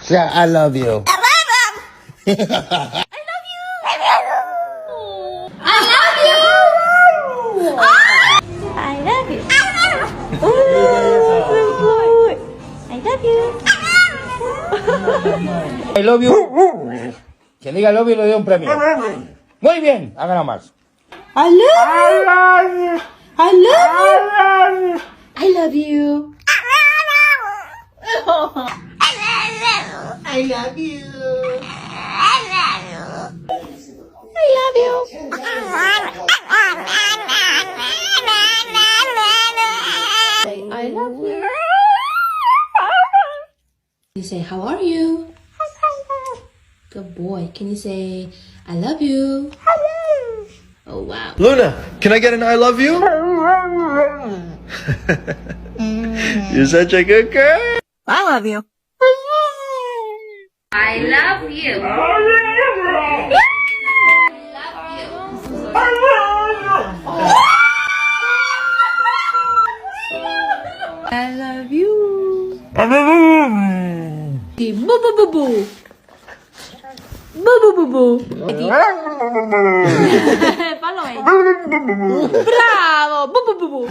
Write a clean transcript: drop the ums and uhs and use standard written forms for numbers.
Yeah, I love you. I love you. I love you. Oh, good boy. I love you. I love you. Quien diga love you le doy un premio. Muy bien, háganlo más. I love you. I love you. I love you. I love you. I love you. You say, how are you? Good boy. Can you say, I love you? Oh, wow. Luna, can I get an I love you? You're such a good girl. I love you. I love you. I love you. Di boo boo boo boo. Boo boo boo boo. Fallo meglio. Bravo. Boo boo boo boo.